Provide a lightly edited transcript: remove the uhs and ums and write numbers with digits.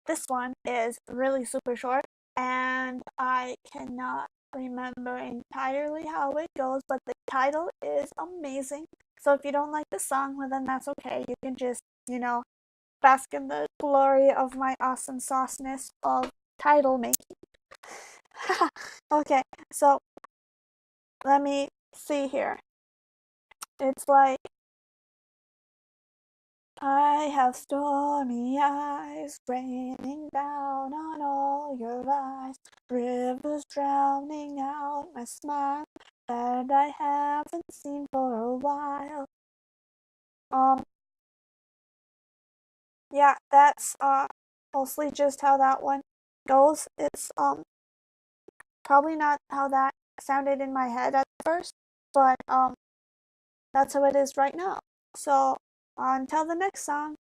this one is really super short, and I cannot remember entirely how it goes, but the title is amazing. So if you don't like the song, well then that's okay. You can just, bask in the glory of my awesome sauceness of title making. Okay, so let me see here. It's like, I have stormy eyes raining down on all your eyes, rivers drowning out my smile that I haven't seen for a while. Um, yeah, that's mostly just how that one goes. It's probably not how that sounded in my head at first, but that's how it is right now. So until the next song.